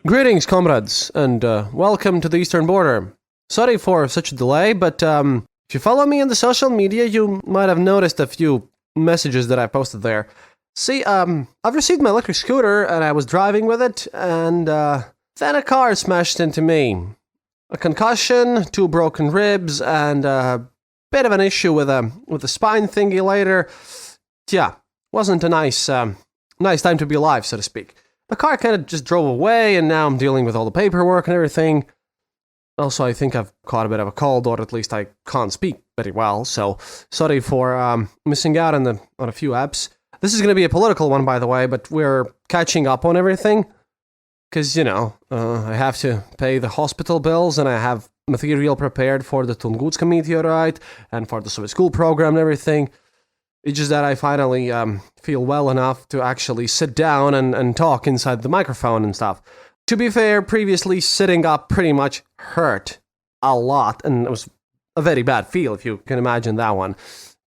Greetings, comrades, and welcome to the Eastern Border. Sorry for such a delay, but if you follow me on the social media, you might have noticed a few messages that I posted there. See, I've received my electric scooter, and I was driving with it, and then a car smashed into me. A concussion, 2 broken ribs, and a bit of an issue with the spine thingy later. Yeah, wasn't a nice time to be alive, so to speak. The car kind of just drove away, and now I'm dealing with all the paperwork and everything. Also, I think I've caught a bit of a cold, or at least I can't speak very well, so sorry for missing out on a few apps. This is going to be a political one, by the way, but we're catching up on everything, because, I have to pay the hospital bills, and I have material prepared for the Tunguska meteorite, and for the Soviet school program and everything. It's just that I finally feel well enough to actually sit down and talk inside the microphone and stuff. To be fair, previously sitting up pretty much hurt a lot, and it was a very bad feel, if you can imagine that one.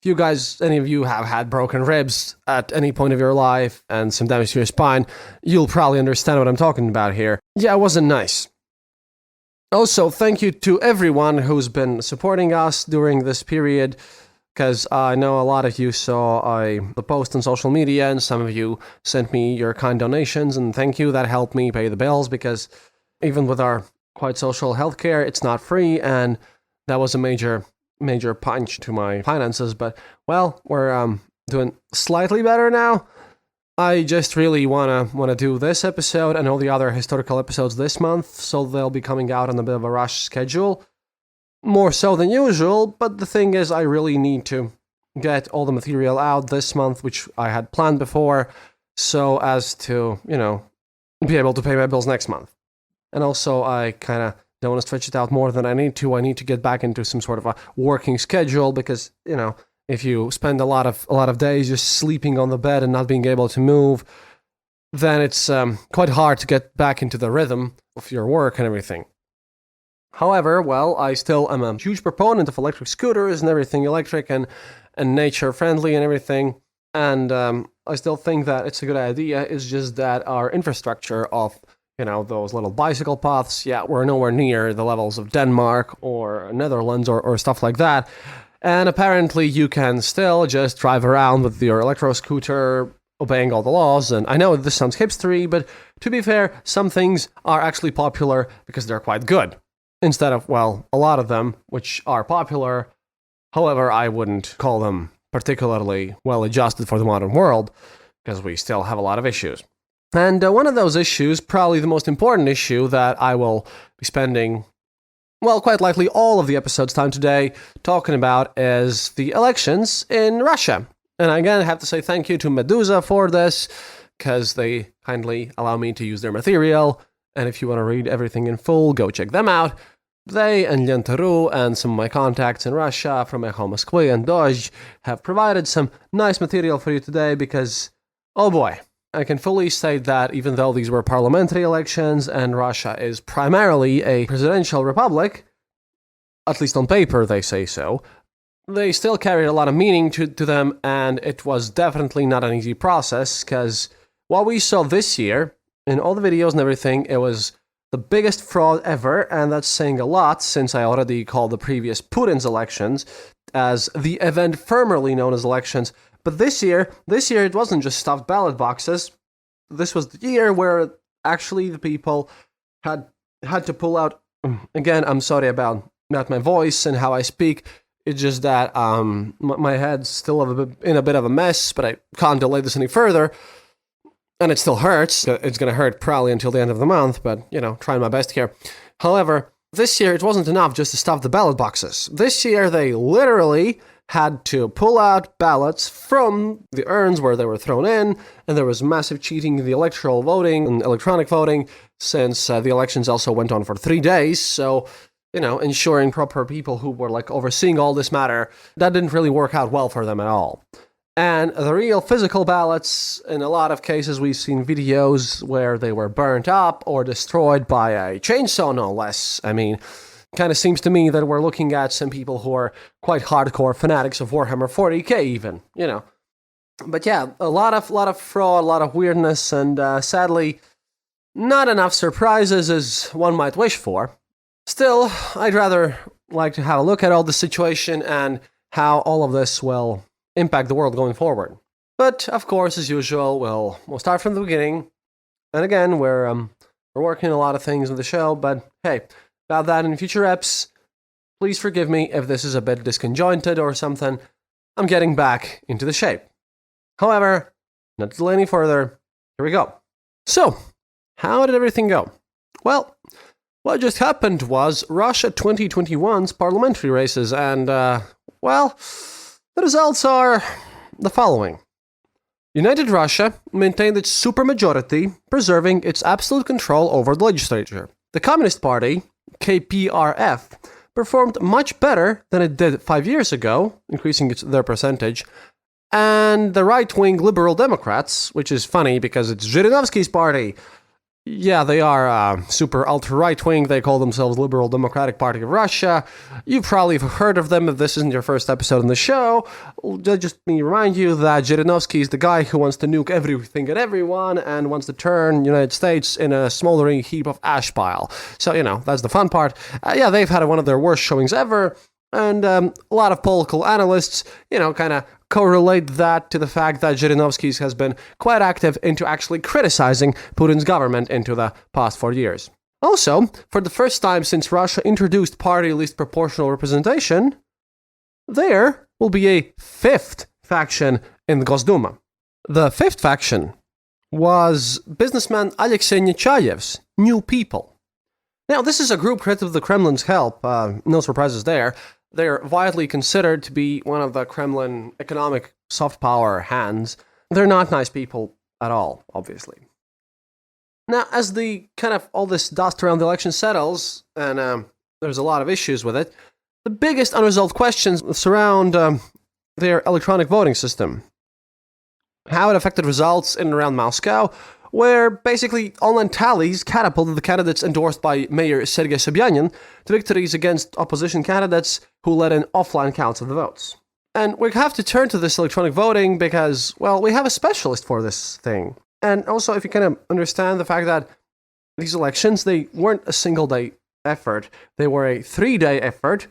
If you guys, any of you have had broken ribs at any point of your life and some damage to your spine, you'll probably understand what I'm talking about here. Yeah, it wasn't nice. Also, thank you to everyone who's been supporting us during this period, because I know a lot of you saw the post on social media, and some of you sent me your kind donations, and thank you. That helped me pay the bills, because even with our quite social healthcare, it's not free, and that was a major punch to my finances. But, well, we're doing slightly better now. I just really wanna do this episode and all the other historical episodes this month, so they'll be coming out on a bit of a rush schedule. More so than usual, but the thing is, I really need to get all the material out this month, which I had planned before, so as to, be able to pay my bills next month. And also, I kind of don't want to stretch it out more than I need to. I need to get back into some sort of a working schedule, because, if you spend a lot of days just sleeping on the bed and not being able to move, then it's quite hard to get back into the rhythm of your work and everything. However, well, I still am a huge proponent of electric scooters and everything electric and nature-friendly and everything, and I still think that it's a good idea. It's just that our infrastructure of, those little bicycle paths, we're nowhere near the levels of Denmark or Netherlands or stuff like that, and apparently you can still just drive around with your electro scooter, obeying all the laws. And I know this sounds hipstery, but to be fair, some things are actually popular because they're quite good, instead of, well, a lot of them, which are popular. However, I wouldn't call them particularly well adjusted for the modern world, because we still have a lot of issues. And one of those issues, probably the most important issue that I will be spending, well, quite likely all of the episode's time today talking about, is the elections in Russia. And again, I have to say thank you to Medusa for this, because they kindly allow me to use their material. And if you want to read everything in full, go check them out. They and Lentaru and some of my contacts in Russia from Echo Moskwy and Dozh have provided some nice material for you today, because, oh boy, I can fully state that even though these were parliamentary elections and Russia is primarily a presidential republic, at least on paper they say so, they still carried a lot of meaning to them, and it was definitely not an easy process, because what we saw this year, in all the videos and everything, it was the biggest fraud ever, and that's saying a lot, since I already called the previous Putin's elections as the event formerly known as elections. But this year it wasn't just stuffed ballot boxes. This was the year where actually the people had to pull out. Again, I'm sorry about my voice and how I speak. It's just that my head's still in a bit of a mess, but I can't delay this any further. And it still hurts. It's going to hurt probably until the end of the month, but, trying my best here. However, this year it wasn't enough just to stuff the ballot boxes. This year they literally had to pull out ballots from the urns where they were thrown in, and there was massive cheating in the electoral voting and electronic voting, since the elections also went on for 3 days, so, ensuring proper people who were, overseeing all this matter, that didn't really work out well for them at all. And the real physical ballots, in a lot of cases we've seen videos where they were burnt up or destroyed by a chainsaw, no less. I mean, kind of seems to me that we're looking at some people who are quite hardcore fanatics of Warhammer 40k even, But yeah, a lot of fraud, a lot of weirdness, and sadly, not enough surprises as one might wish for. Still, I'd rather like to have a look at all the situation and how all of this will impact the world going forward. But of course, as usual, we'll start from the beginning. And again, we're working on a lot of things in the show, but hey, about that in future eps. Please forgive me if this is a bit disconjointed or something. I'm getting back into the shape. However, not to delay any further, here we go. So, how did everything go? Well, what just happened was Russia 2021's parliamentary races, and, the results are the following. United Russia maintained its supermajority, preserving its absolute control over the legislature. The Communist Party, KPRF, performed much better than it did 5 years ago, increasing their percentage. And the right-wing Liberal Democrats, which is funny because it's Zhirinovsky's party. Yeah, they are super ultra-right-wing. They call themselves Liberal Democratic Party of Russia. You probably have heard of them if this isn't your first episode on the show. Just me remind you that Zhirinovsky is the guy who wants to nuke everything and everyone and wants to turn United States in a smoldering heap of ash pile. So, that's the fun part. They've had one of their worst showings ever. And a lot of political analysts, kind of correlate that to the fact that Zhirinovsky has been quite active into actually criticizing Putin's government into the past 4 years. Also, for the first time since Russia introduced party list proportional representation, there will be a fifth faction in the Gosduma. The fifth faction was businessman Alexei Nechayev's New People. Now, this is a group created with the Kremlin's help, no surprises there. They're widely considered to be one of the Kremlin economic soft power hands. They're not nice people at all, obviously. Now, as the kind of all this dust around the election settles, and there's a lot of issues with it, the biggest unresolved questions surround their electronic voting system. How it affected results in and around Moscow, where basically online tallies catapulted the candidates endorsed by Mayor Sergei Sobyanin to victories against opposition candidates who led in offline counts of the votes. And we have to turn to this electronic voting because, we have a specialist for this thing. And also, if you kind of understand the fact that these elections, they weren't a single-day effort. They were a 3-day effort,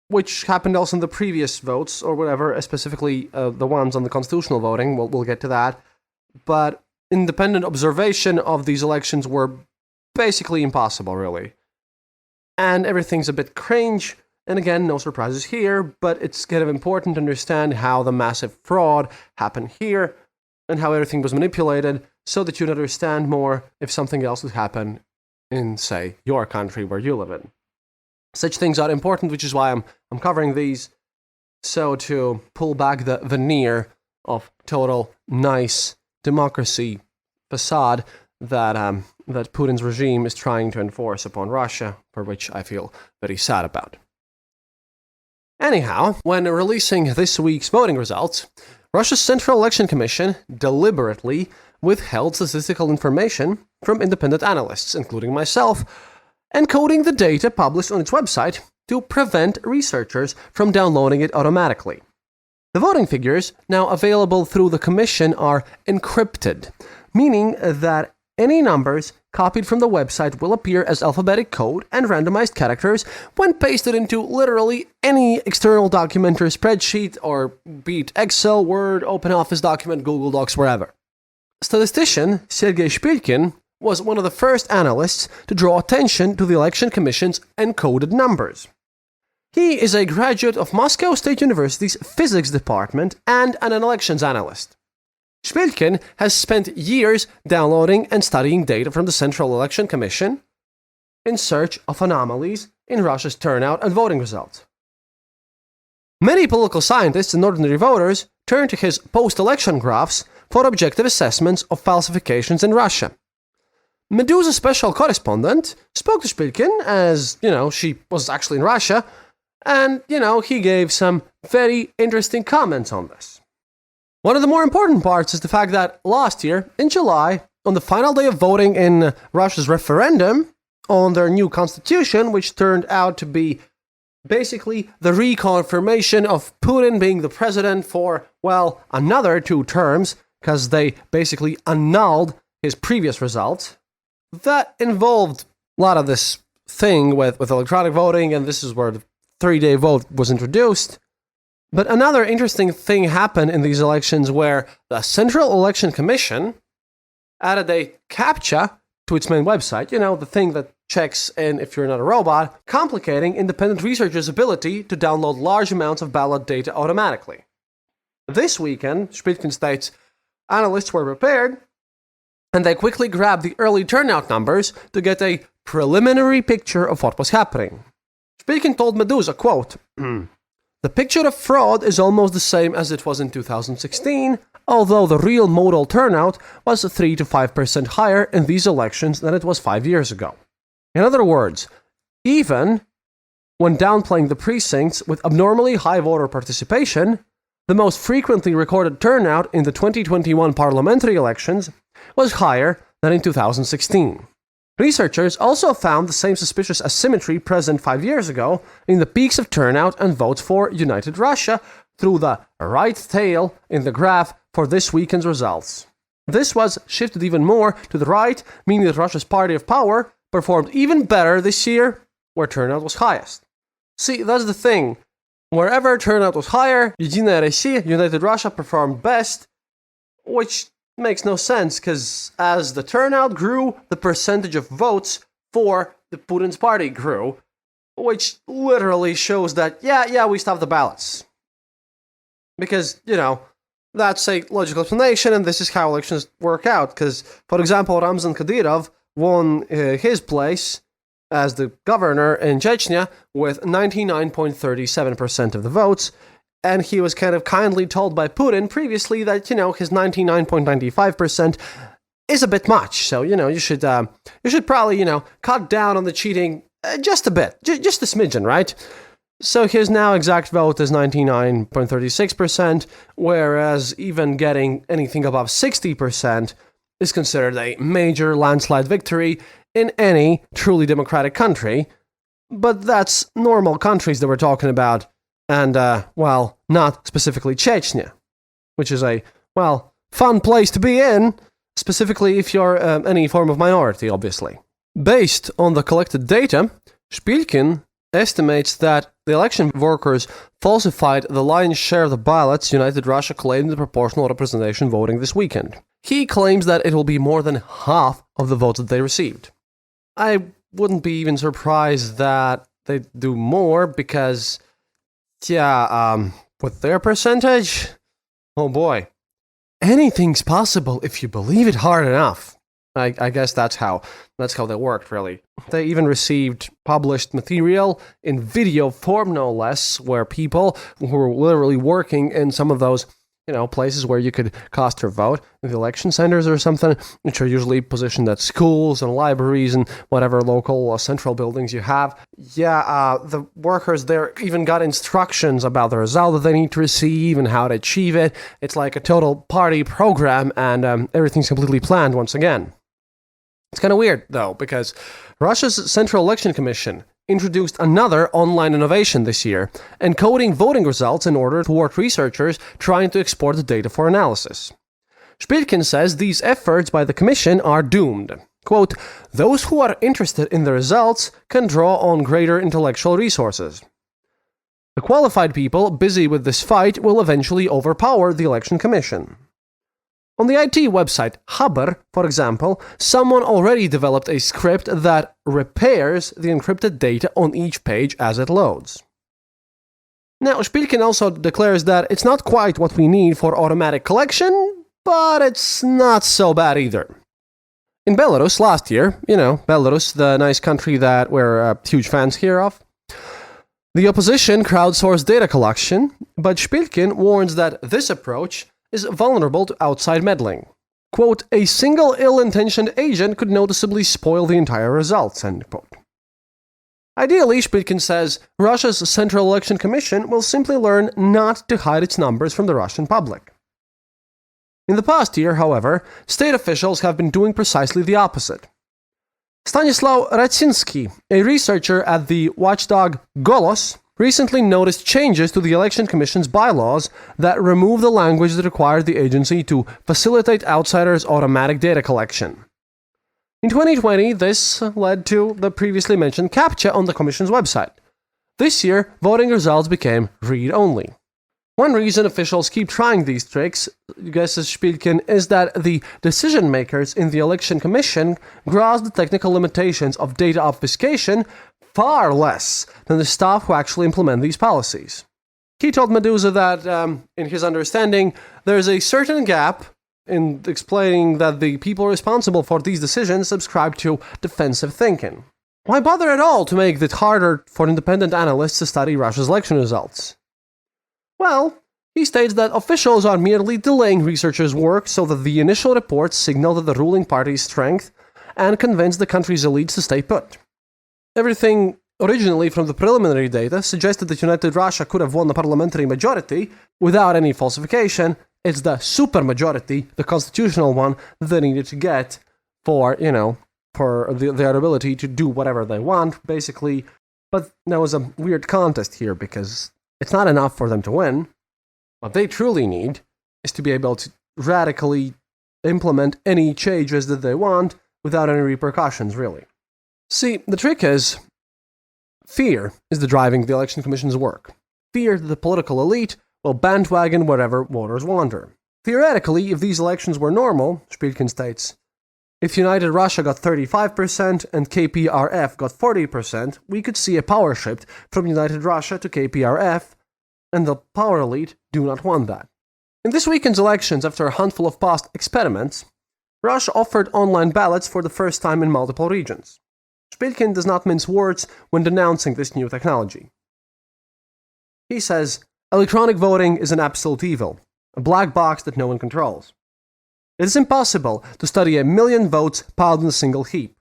which happened also in the previous votes, or whatever, specifically the ones on the constitutional voting. We'll get to that. But independent observation of these elections were basically impossible, really. And everything's a bit cringe, and again, no surprises here, but it's kind of important to understand how the massive fraud happened here, and how everything was manipulated, so that you'd understand more if something else would happen in, say, your country where you live in. Such things are important, which is why I'm covering these, so to pull back the veneer of total nice democracy facade that Putin's regime is trying to enforce upon Russia, for which I feel very sad about. Anyhow, when releasing this week's voting results, Russia's Central Election Commission deliberately withheld statistical information from independent analysts, including myself, encoding the data published on its website to prevent researchers from downloading it automatically. The voting figures now available through the commission are encrypted, meaning that any numbers copied from the website will appear as alphabetic code and randomized characters when pasted into literally any external document or spreadsheet, or be it Excel, Word, OpenOffice document, Google Docs, wherever. Statistician Sergei Shpilkin was one of the first analysts to draw attention to the Election Commission's encoded numbers. He is a graduate of Moscow State University's physics department and an elections analyst. Shpilkin has spent years downloading and studying data from the Central Election Commission in search of anomalies in Russia's turnout and voting results. Many political scientists and ordinary voters turn to his post-election graphs for objective assessments of falsifications in Russia. Medusa's special correspondent spoke to Shpilkin as, she was actually in Russia, and, he gave some very interesting comments on this. One of the more important parts is the fact that last year, in July, on the final day of voting in Russia's referendum, on their new constitution, which turned out to be basically the reconfirmation of Putin being the president for, well, another 2 terms, because they basically annulled his previous results. That involved a lot of this thing with electronic voting, and this is where the 3-day vote was introduced. But another interesting thing happened in these elections where the Central Election Commission added a CAPTCHA to its main website, the thing that checks in if you're not a robot, complicating independent researchers' ability to download large amounts of ballot data automatically. This weekend, Spitkin states, analysts were prepared, and they quickly grabbed the early turnout numbers to get a preliminary picture of what was happening. Spitkin told Medusa, quote, "The picture of fraud is almost the same as it was in 2016, although the real modal turnout was 3 to 5% higher in these elections than it was 5 years ago." In other words, even when downplaying the precincts with abnormally high voter participation, the most frequently recorded turnout in the 2021 parliamentary elections was higher than in 2016. Researchers also found the same suspicious asymmetry present 5 years ago in the peaks of turnout and votes for United Russia through the right tail in the graph for this weekend's results. This was shifted even more to the right, meaning that Russia's party of power performed even better this year where turnout was highest. See, that's the thing. Wherever turnout was higher, Единая Россия, United Russia, performed best, which makes no sense, because as the turnout grew, the percentage of votes for the Putin's party grew, which literally shows that, yeah, we stopped the ballots. Because, that's a logical explanation, and this is how elections work out, because, for example, Ramzan Kadyrov won his place as the governor in Chechnya with 99.37% of the votes, and he was kind of kindly told by Putin previously that, his 99.95% is a bit much, so, you should probably, cut down on the cheating just a bit, just a smidgen, right? So his now exact vote is 99.36%, whereas even getting anything above 60% is considered a major landslide victory in any truly democratic country. But that's normal countries that we're talking about, and, not specifically Chechnya, which is a, fun place to be in, specifically if you're any form of minority, obviously. Based on the collected data, Spilkin estimates that the election workers falsified the lion's share of the ballots United Russia claimed in proportional representation voting this weekend. He claims that it will be more than half of the votes that they received. I wouldn't be even surprised that they do more because, with their percentage, oh boy, anything's possible if you believe it hard enough. I guess that's how they worked, really. They even received published material in video form, no less, where people who were literally working in some of those, places where you could cast your vote, in the election centers or something, which are usually positioned at schools and libraries and whatever local central buildings you have. The workers there even got instructions about the result that they need to receive and how to achieve it. It's like a total party program, and everything's completely planned once again. It's kind of weird, though, because Russia's Central Election Commission introduced another online innovation this year, encoding voting results in order toward researchers trying to export the data for analysis. Spitkin says these efforts by the commission are doomed. Quote, "Those who are interested in the results can draw on greater intellectual resources. The qualified people busy with this fight will eventually overpower the election commission." On the IT website Haber, for example, someone already developed a script that repairs the encrypted data on each page as it loads. Now, Spilkin also declares that it's not quite what we need for automatic collection, but it's not so bad either. In Belarus last year, Belarus, the nice country that we're huge fans here of, the opposition crowdsourced data collection, but Spilkin warns that this approach is vulnerable to outside meddling. Quote, "A single ill-intentioned agent could noticeably spoil the entire results," end quote. Ideally, Spitkin says, Russia's Central Election Commission will simply learn not to hide its numbers from the Russian public. In the past year, however, state officials have been doing precisely the opposite. Stanislaw Racinski, a researcher at the watchdog Golos, recently noticed changes to the Election Commission's bylaws that remove the language that required the agency to facilitate outsiders' automatic data collection. In 2020, this led to the previously mentioned CAPTCHA on the Commission's website. This year, voting results became read-only. One reason officials keep trying these tricks, guesses Spielkin, is that the decision-makers in the Election Commission grasp the technical limitations of data obfuscation far less than the staff who actually implement these policies. He told Medusa that, in his understanding, there is a certain gap in explaining that the people responsible for these decisions subscribe to defensive thinking. Why bother at all to make it harder for independent analysts to study Russia's election results? Well, he states that officials are merely delaying researchers' work so that the initial reports signal that the ruling party's strength and convince the country's elites to stay put. Everything originally from the preliminary data suggested that United Russia could have won the parliamentary majority without any falsification. It's the supermajority, the constitutional one, that they needed to get for their ability to do whatever they want, basically. But there was a weird contest here because it's not enough for them to win. What they truly need is to be able to radically implement any changes that they want without any repercussions, really. See, the trick is, fear is the driving the Election Commission's work. Fear that the political elite will bandwagon wherever voters wander. Theoretically, if these elections were normal, Spielkin states, if United Russia got 35% and KPRF got 40%, we could see a power shift from United Russia to KPRF, and the power elite do not want that. In this weekend's elections, after a handful of past experiments, Russia offered online ballots for the first time in multiple regions. Spielkin does not mince words when denouncing this new technology. He says, electronic voting is an absolute evil, a black box that no one controls. It is impossible to study 1 million votes piled in a single heap.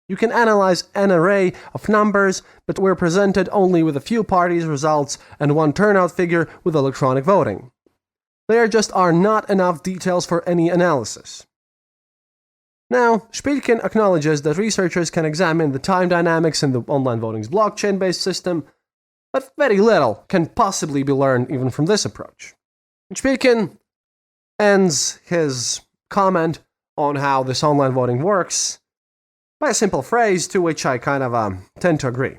You can analyze an array of numbers, but we're presented only with a few parties' results and one turnout figure with electronic voting. There just are not enough details for any analysis. Now, Spielkin acknowledges that researchers can examine the time dynamics in the online voting's blockchain-based system, but very little can possibly be learned even from this approach. Spielkin ends his comment on how this online voting works by a simple phrase to which I kind of tend to agree.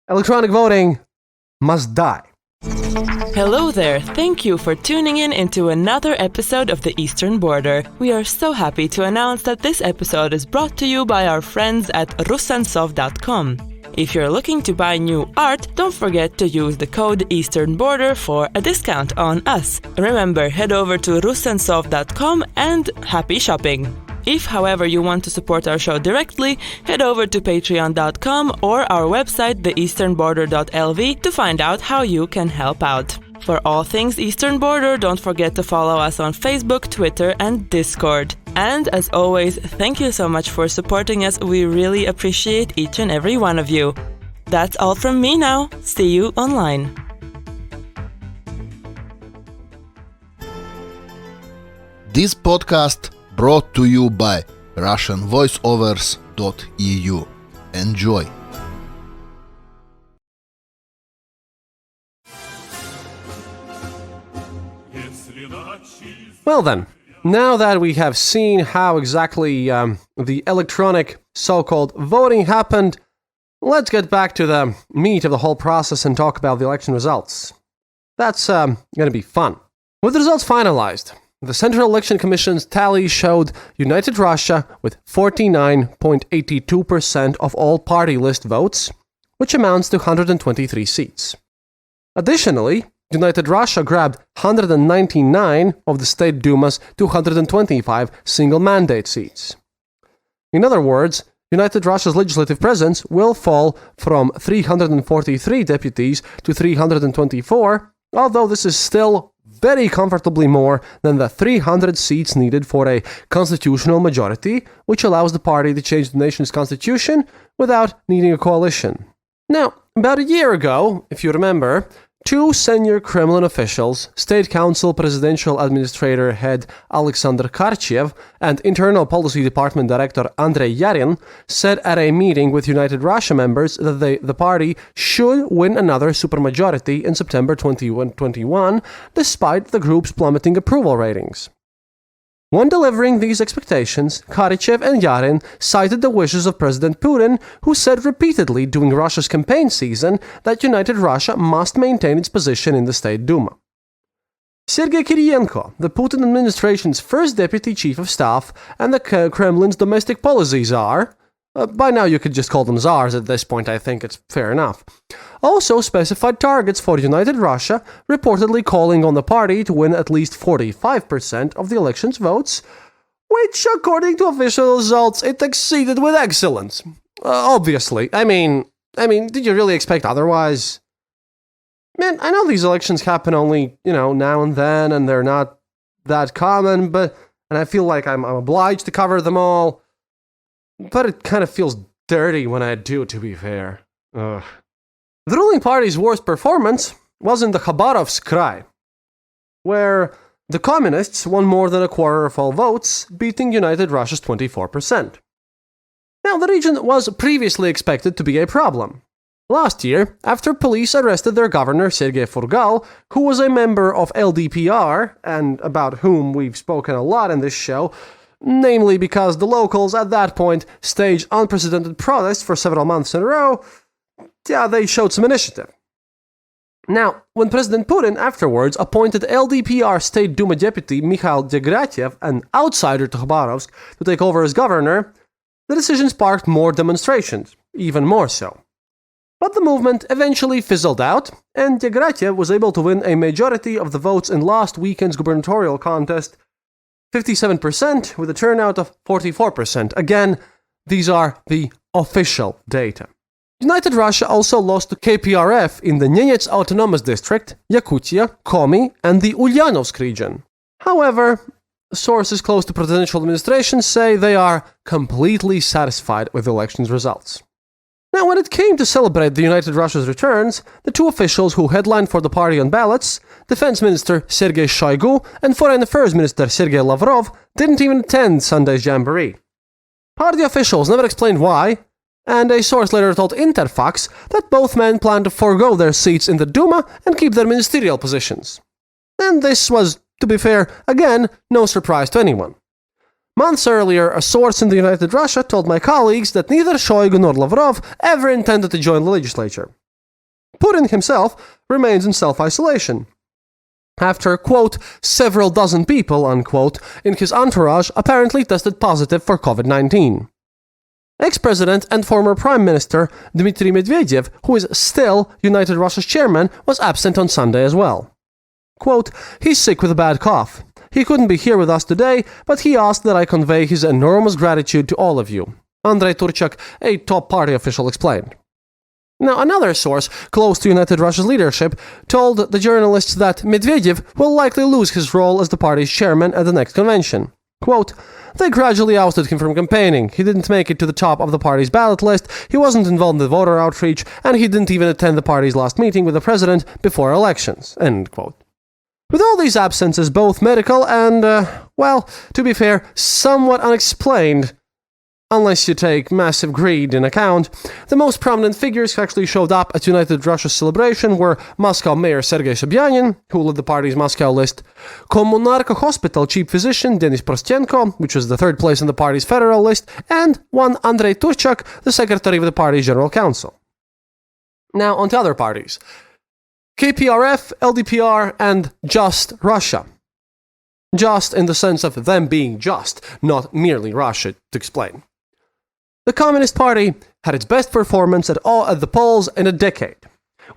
Electronic voting must die. Hello there, thank you for tuning in into another episode of The Eastern Border. We are so happy to announce that this episode is brought to you by our friends at rusansov.com. If you're looking to buy new art, don't forget to use the code Eastern Border for a discount on us. Remember, head over to rusansov.com and happy shopping! If, however, you want to support our show directly, head over to patreon.com or our website theeasternborder.lv to find out how you can help out. For all things Eastern Border, don't forget to follow us on Facebook, Twitter, and Discord. And as always, thank you so much for supporting us. We really appreciate each and every one of you. That's all from me now. See you online. This podcast brought to you by RussianVoiceovers.eu. Enjoy! Well then, now that we have seen how exactly the electronic so-called voting happened, let's get back to the meat of the whole process and talk about the election results. That's going to be fun. With the results finalized, the Central Election Commission's tally showed United Russia with 49.82% of all party list votes, which amounts to 123 seats. Additionally, United Russia grabbed 199 of the State Duma's 225 single-mandate seats. In other words, United Russia's legislative presence will fall from 343 deputies to 324, although this is still very comfortably more than the 300 seats needed for a constitutional majority, which allows the party to change the nation's constitution without needing a coalition. Now, about a year ago, if you remember, Two senior Kremlin officials, State Council Presidential Administrator head Alexander Karchev and Internal Policy Department Director Andrei Yarin, said at a meeting with United Russia members that the party should win another supermajority in September 2021, despite the group's plummeting approval ratings. When delivering these expectations, Karchev and Yarin cited the wishes of President Putin, who said repeatedly during Russia's campaign season that United Russia must maintain its position in the State Duma. Sergei Kiriyenko, the Putin administration's first deputy chief of staff and the Kremlin's domestic policy czar, by now you could just call them czars at this point, I think it's fair enough, also specified targets for United Russia, reportedly calling on the party to win at least 45% of the election's votes, which, according to official results, it exceeded with excellence. Obviously. I mean, did you really expect otherwise? Man, I know these elections happen only, now and then, and they're not that common, and I feel like I'm obliged to cover them all. But it kind of feels dirty when I do, to be fair. Ugh. The ruling party's worst performance was in the Khabarovsk Krai, where the communists won more than a quarter of all votes, beating United Russia's 24%. Now, the region was previously expected to be a problem. Last year, after police arrested their governor Sergei Furgal, who was a member of LDPR, and about whom we've spoken a lot in this show, namely because the locals at that point staged unprecedented protests for several months in a row, they showed some initiative. Now, when President Putin afterwards appointed LDPR State Duma deputy Mikhail Degratyev, an outsider to Khabarovsk, to take over as governor, the decision sparked more demonstrations, even more so. But the movement eventually fizzled out, and Degratyev was able to win a majority of the votes in last weekend's gubernatorial contest, 57% with a turnout of 44%. Again, these are the official data. United Russia also lost to KPRF in the Nenets Autonomous District, Yakutia, Komi, and the Ulyanovsk region. However, sources close to presidential administration say they are completely satisfied with the election's results. Now, when it came to celebrate the United Russia's returns, the two officials who headlined for the party on ballots, Defense Minister Sergei Shoigu and Foreign Affairs Minister Sergei Lavrov, didn't even attend Sunday's jamboree. Party officials never explained why, and a source later told Interfax that both men planned to forego their seats in the Duma and keep their ministerial positions. And this was, to be fair, again, no surprise to anyone. Months earlier, a source in the United Russia told my colleagues that neither Shoigu nor Lavrov ever intended to join the legislature. Putin himself remains in self-isolation, after, quote, several dozen people, unquote, in his entourage apparently tested positive for COVID-19. Ex-president and former prime minister Dmitry Medvedev, who is still United Russia's chairman, was absent on Sunday as well. Quote, he's sick with a bad cough. He couldn't be here with us today, but he asked that I convey his enormous gratitude to all of you, Andrei Turchak, a top party official, explained. Now, another source close to United Russia's leadership told the journalists that Medvedev will likely lose his role as the party's chairman at the next convention. Quote, they gradually ousted him from campaigning. He didn't make it to the top of the party's ballot list, he wasn't involved in the voter outreach, and he didn't even attend the party's last meeting with the president before elections. End quote. With all these absences, both medical and, to be fair, somewhat unexplained, unless you take massive greed in account, the most prominent figures who actually showed up at United Russia's celebration were Moscow Mayor Sergei Sobyanin, who led the party's Moscow list, Kommunarka Hospital chief physician Denis Prostenko, which was the third place on the party's federal list, and one Andrei Turchak, the secretary of the party's general council. Now, on to other parties. KPRF, LDPR, and Just Russia. Just in the sense of them being just, not merely Russia, to explain. The Communist Party had its best performance at the polls in a decade,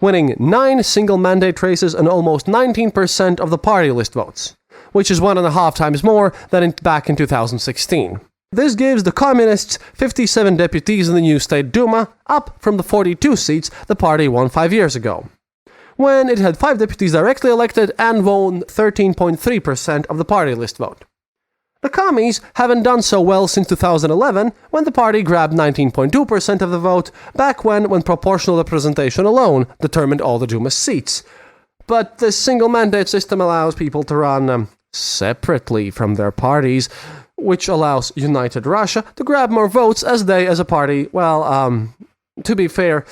winning 9 single mandate races and almost 19% of the party list votes, which is 1.5 times more than back in 2016. This gives the Communists 57 deputies in the new State Duma, up from the 42 seats the party won 5 years ago, when it had 5 deputies directly elected and won 13.3% of the party list vote. The commies haven't done so well since 2011, when the party grabbed 19.2% of the vote, back when proportional representation alone determined all the Duma's seats. But the single mandate system allows people to run separately from their parties, which allows United Russia to grab more votes as they, as a party, well, to be fair,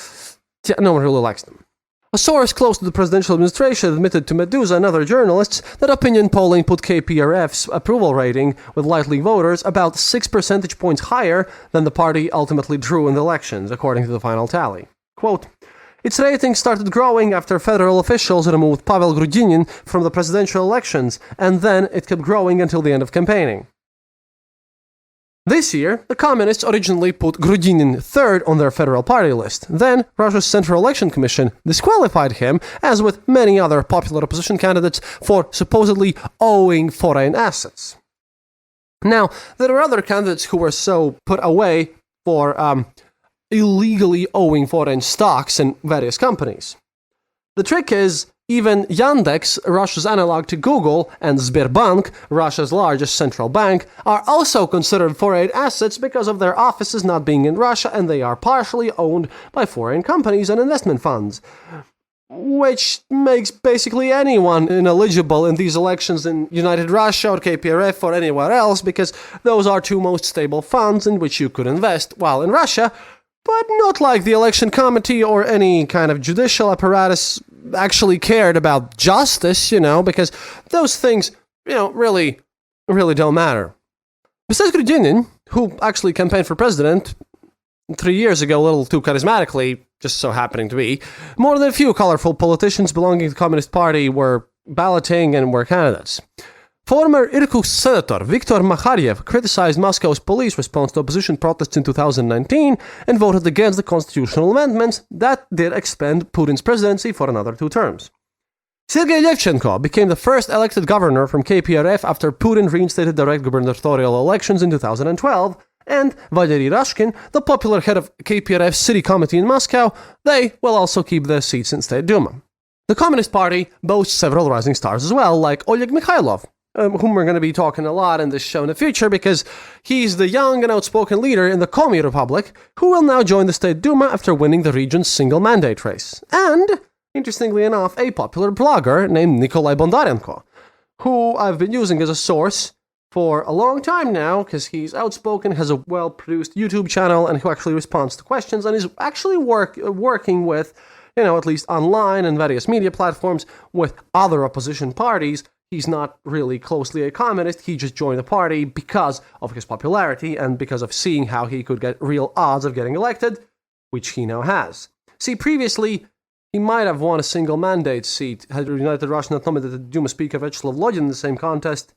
no one really likes them. A source close to the presidential administration admitted to Medusa and other journalists that opinion polling put KPRF's approval rating with right-wing voters about 6 percentage points higher than the party ultimately drew in the elections, according to the final tally. Quote, its ratings started growing after federal officials removed Pavel Grudinin from the presidential elections, and then it kept growing until the end of campaigning. This year, the communists originally put Grudinin third on their federal party list. Then, Russia's Central Election Commission disqualified him, as with many other popular opposition candidates, for supposedly owing foreign assets. Now, there are other candidates who were so put away for illegally owing foreign stocks in various companies. The trick is, even Yandex, Russia's analog to Google, and Sberbank, Russia's largest central bank, are also considered foreign assets because of their offices not being in Russia, and they are partially owned by foreign companies and investment funds. Which makes basically anyone ineligible in these elections in United Russia or KPRF or anywhere else, because those are two most stable funds in which you could invest while in Russia, but not like the election committee or any kind of judicial apparatus actually cared about justice, because those things, really don't matter. Besides Grudinin, who actually campaigned for president 3 years ago a little too charismatically, just so happening to be, more than a few colorful politicians belonging to the Communist Party were balloting and were candidates. Former Irkutsk senator Viktor Makharyev criticized Moscow's police response to opposition protests in 2019 and voted against the constitutional amendments that did expand Putin's presidency for another 2 terms. Sergei Levchenko became the first elected governor from KPRF after Putin reinstated direct gubernatorial elections in 2012, and Valery Rashkin, the popular head of KPRF's city committee in Moscow, they will also keep their seats in State Duma. The Communist Party boasts several rising stars as well, like Oleg Mikhailov, whom we're going to be talking a lot in this show in the future, because he's the young and outspoken leader in the Komi Republic, who will now join the State Duma after winning the region's single mandate race. And, interestingly enough, a popular blogger named Nikolai Bondarenko, who I've been using as a source for a long time now, because he's outspoken, has a well-produced YouTube channel, and who actually responds to questions, and is actually working with, at least online and various media platforms, with other opposition parties. He's not really closely a communist, he just joined the party because of his popularity and because of seeing how he could get real odds of getting elected, which he now has. See, previously, he might have won a single mandate seat had United Russia not nominated Duma Speaker Vyacheslav Lodin in the same contest.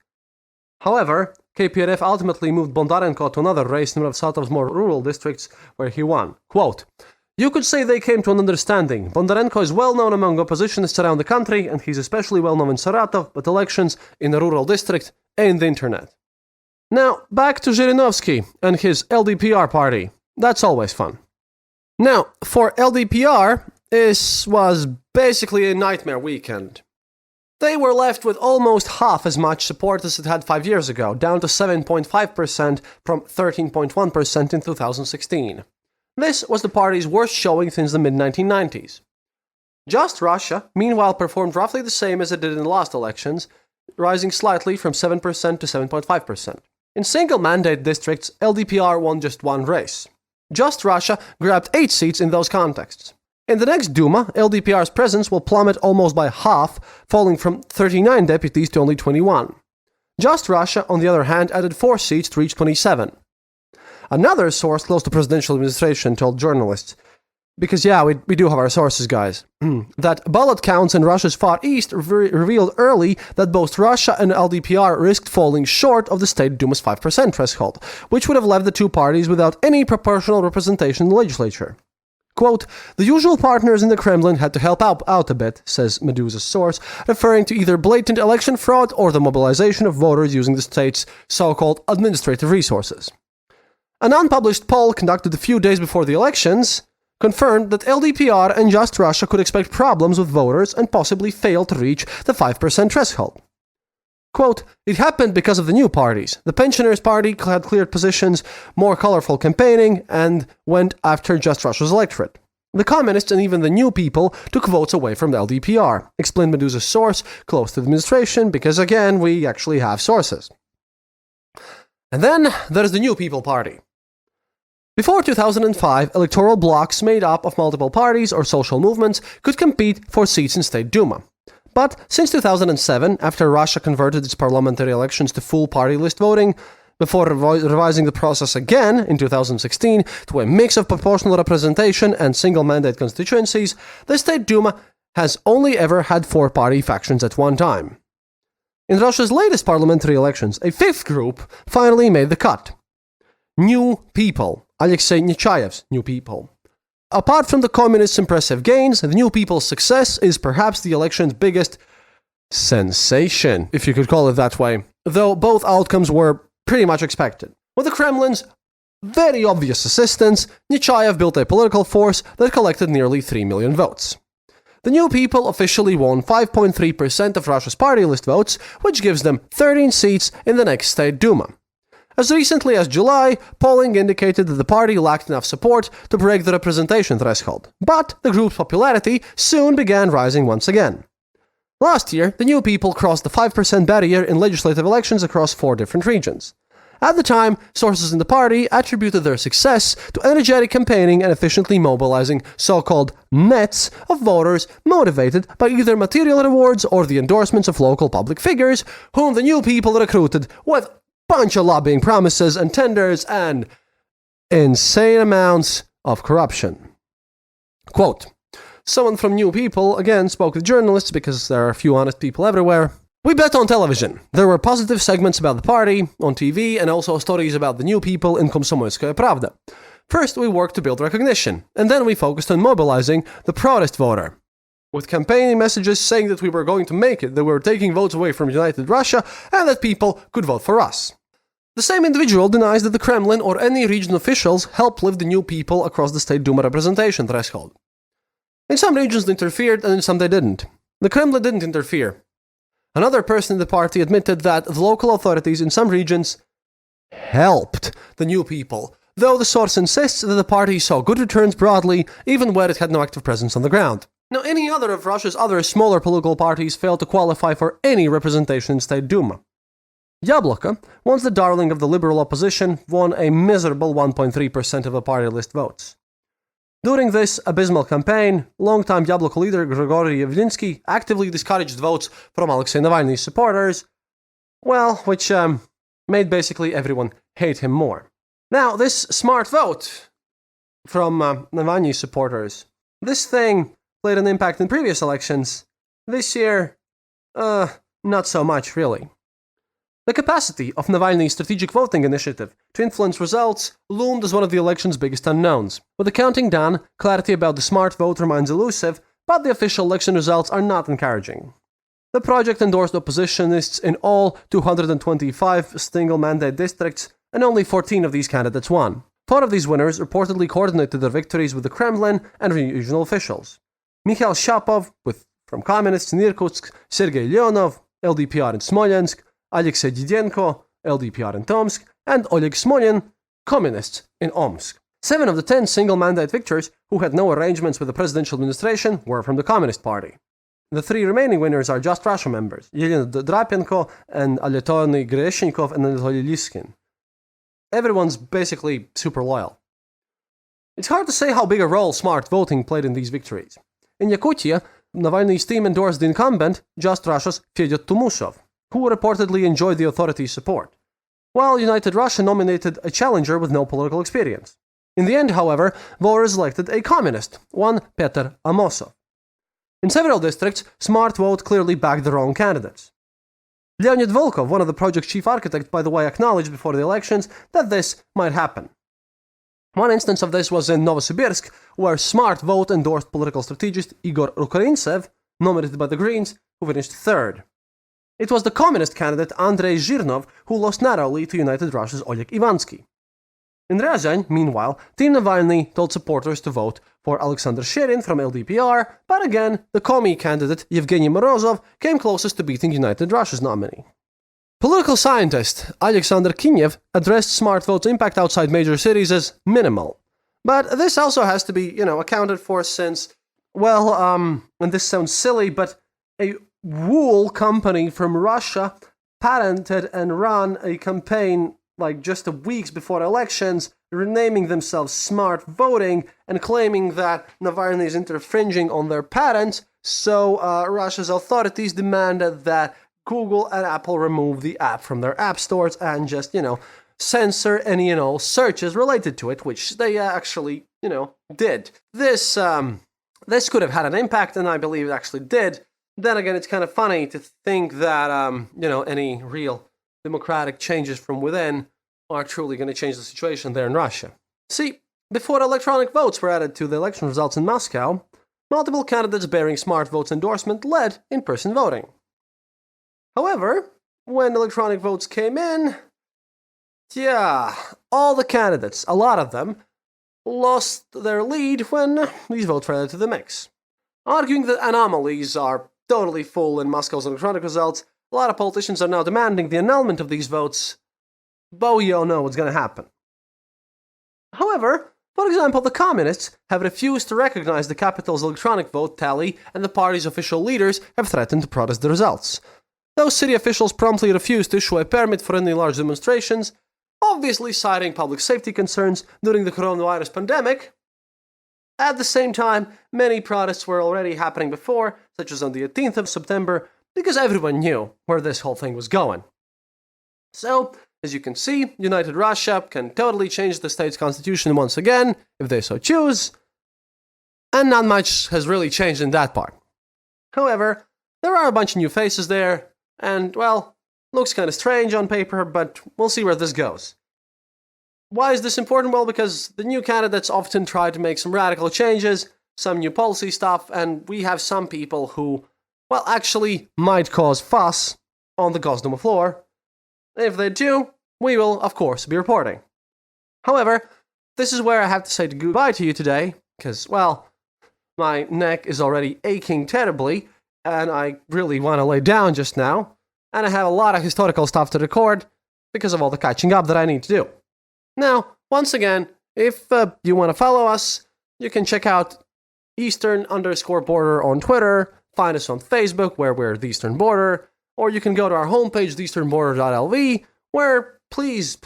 However, KPRF ultimately moved Bondarenko to another race in one of Saratov's more rural districts where he won. Quote, you could say they came to an understanding. Bondarenko is well known among oppositionists around the country, and he's especially well known in Saratov, but elections in the rural district ain't the internet. Now, back to Zhirinovsky and his LDPR party. That's always fun. Now, for LDPR, this was basically a nightmare weekend. They were left with almost half as much support as it had 5 years ago, down to 7.5% from 13.1% in 2016. This was the party's worst showing since the mid-1990s. Just Russia, meanwhile, performed roughly the same as it did in the last elections, rising slightly from 7% to 7.5%. In single-mandate districts, LDPR won just one race. Just Russia grabbed 8 seats in those contexts. In the next Duma, LDPR's presence will plummet almost by half, falling from 39 deputies to only 21. Just Russia, on the other hand, added 4 seats to reach 27. Another source close to presidential administration told journalists, because we do have our sources, guys, that ballot counts in Russia's Far East revealed early that both Russia and LDPR risked falling short of the State Duma's 5% threshold, which would have left the two parties without any proportional representation in the legislature. Quote, the usual partners in the Kremlin had to help out a bit, says Medusa's source, referring to either blatant election fraud or the mobilization of voters using the state's so-called administrative resources. An unpublished poll conducted a few days before the elections confirmed that LDPR and Just Russia could expect problems with voters and possibly fail to reach the 5% threshold. Quote, it happened because of the new parties. The Pensioners' Party had cleared positions, more colorful campaigning, and went after Just Russia's electorate. The communists and even the new people took votes away from the LDPR, explained Medusa's source close to the administration, because again, we actually have sources. And then there's the New People Party. Before 2005, electoral blocs made up of multiple parties or social movements could compete for seats in State Duma. But since 2007, after Russia converted its parliamentary elections to full party list voting, before revising the process again in 2016 to a mix of proportional representation and single-mandate constituencies, the State Duma has only ever had 4 party factions at one time. In Russia's latest parliamentary elections, a 5th group finally made the cut. New People, Alexei Nechayev's New People. Apart from the communists' impressive gains, the New People's success is perhaps the election's biggest sensation, if you could call it that way, though both outcomes were pretty much expected. With the Kremlin's very obvious assistance, Nechayev built a political force that collected nearly 3 million votes. The New People officially won 5.3% of Russia's party list votes, which gives them 13 seats in the next State Duma. As recently as July, polling indicated that the party lacked enough support to break the representation threshold, but the group's popularity soon began rising once again. Last year, the New People crossed the 5% barrier in legislative elections across 4 different regions. At the time, sources in the party attributed their success to energetic campaigning and efficiently mobilizing so-called nets of voters motivated by either material rewards or the endorsements of local public figures, whom the New People recruited with a bunch of lobbying promises and tenders and insane amounts of corruption. Quote, someone from New People again spoke with journalists because there are a few honest people everywhere. We bet on television. There were positive segments about the party on TV and also stories about the New People in Komsomolskaya Pravda. First, we worked to build recognition, and then we focused on mobilizing the protest voter. With campaigning messages saying that we were going to make it, that we were taking votes away from United Russia, and that people could vote for us. The same individual denies that the Kremlin or any region officials helped lift the New People across the State Duma representation threshold. In some regions they interfered, and in some they didn't. The Kremlin didn't interfere. Another person in the party admitted that the local authorities in some regions helped the New People, though the source insists that the party saw good returns broadly, even where it had no active presence on the ground. Now, any other of Russia's other smaller political parties failed to qualify for any representation in State Duma. Yabloko, once the darling of the liberal opposition, won a miserable 1.3% of the party list votes. During this abysmal campaign, longtime Yabloko leader Grigory Yevlinsky actively discouraged votes from Alexei Navalny's supporters, which made basically everyone hate him more. Now, this smart vote from Navalny's supporters, this thing played an impact in previous elections. This year, not so much, really. The capacity of Navalny's strategic voting initiative to influence results loomed as one of the election's biggest unknowns. With the counting done, clarity about the smart vote remains elusive, but the official election results are not encouraging. The project endorsed oppositionists in all 225 single-mandate districts, and only 14 of these candidates won. 4 of these winners reportedly coordinated their victories with the Kremlin and regional officials. Mikhail Shapov, from Communists in Irkutsk, Sergei Leonov, LDPR in Smolensk, Alexei Didenko, LDPR in Tomsk, and Oleg Smolin, Communists in Omsk. 7 of the 10 single-mandate victors who had no arrangements with the presidential administration were from the Communist Party. The 3 remaining winners are Just Russia members, Yelena Drapenko and Anatoly Greshnikov and Anatoly Liskin. Everyone's basically super loyal. It's hard to say how big a role smart voting played in these victories. In Yakutia, Navalny's team endorsed the incumbent, Just Russia's Fedot Tumusov, who reportedly enjoyed the authorities' support, while United Russia nominated a challenger with no political experience. In the end, however, voters elected a communist, one Petr Amosov. In several districts, smart vote clearly backed the wrong candidates. Leonid Volkov, one of the project's chief architects, by the way, acknowledged before the elections that this might happen. One instance of this was in Novosibirsk, where smart vote endorsed political strategist Igor Rukorintsev, nominated by the Greens, who finished 3rd. It was the communist candidate Andrei Zhirnov who lost narrowly to United Russia's Oleg Ivansky. In Ryazan, meanwhile, Team Navalny told supporters to vote for Alexander Sherin from LDPR, but again, the Komi candidate Yevgeny Morozov came closest to beating United Russia's nominee. Political scientist Alexander Kinev addressed smart vote's impact outside major cities as minimal, But this also has to be, accounted for since, and this sounds silly, but a wool company from Russia patented and ran a campaign just weeks before elections, renaming themselves Smart Voting and claiming that Navalny is infringing on their patent. So Russia's authorities demanded that Google and Apple remove the app from their app stores and just, censor any and all searches related to it, which they actually, did. This could have had an impact, and I believe it actually did. Then again, it's kind of funny to think that, any real democratic changes from within are truly going to change the situation there in Russia. See, before electronic votes were added to the election results in Moscow, multiple candidates bearing Smart Vote's endorsement led in-person voting. However, when electronic votes came in, all the candidates, a lot of them, lost their lead when these votes were added to the mix. Arguing that anomalies are totally full in Moscow's electronic results, a lot of politicians are now demanding the annulment of these votes, but we all know what's going to happen. However, for example, the communists have refused to recognize the capital's electronic vote tally, and the party's official leaders have threatened to protest the results. Those city officials promptly refused to issue a permit for any large demonstrations, obviously citing public safety concerns during the coronavirus pandemic. At the same time, many protests were already happening before, such as on the 18th of September, because everyone knew where this whole thing was going. So, as you can see, United Russia can totally change the state's constitution once again, if they so choose, and not much has really changed in that part. However, there are a bunch of new faces there, and, looks kind of strange on paper, but we'll see where this goes. Why is this important? Well, because the new candidates often try to make some radical changes, some new policy stuff, and we have some people who, actually might cause fuss on the gosduma floor. If they do, we will, of course, be reporting. However, this is where I have to say goodbye to you today, because, my neck is already aching terribly, and I really want to lay down just now, and I have a lot of historical stuff to record because of all the catching up that I need to do. Now, once again, if you want to follow us, you can check out Eastern_Border on Twitter, find us on Facebook, where we're the Eastern Border, or you can go to our homepage, theeasternborder.lv, where please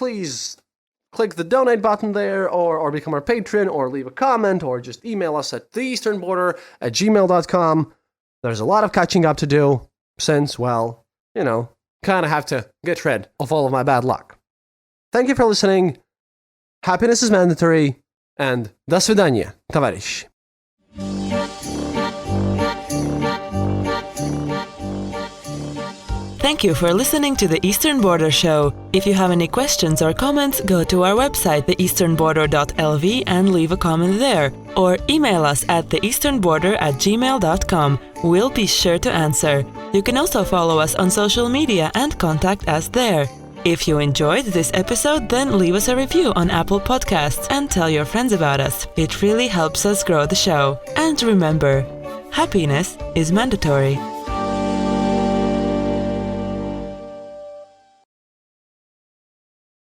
click the donate button there, or become our patron, or leave a comment, or just email us at theeasternborder@gmail.com. There's a lot of catching up to do, since, kind of have to get rid of all of my bad luck. Thank you for listening. Happiness is mandatory, and до свидания, товарищи. Thank you for listening to the Eastern Border Show. If you have any questions or comments, go to our website, theeasternborder.lv, and leave a comment there. Or email us at theeasternborder@gmail.com. We'll be sure to answer. You can also follow us on social media and contact us there. If you enjoyed this episode, then leave us a review on Apple Podcasts and tell your friends about us. It really helps us grow the show. And remember, happiness is mandatory.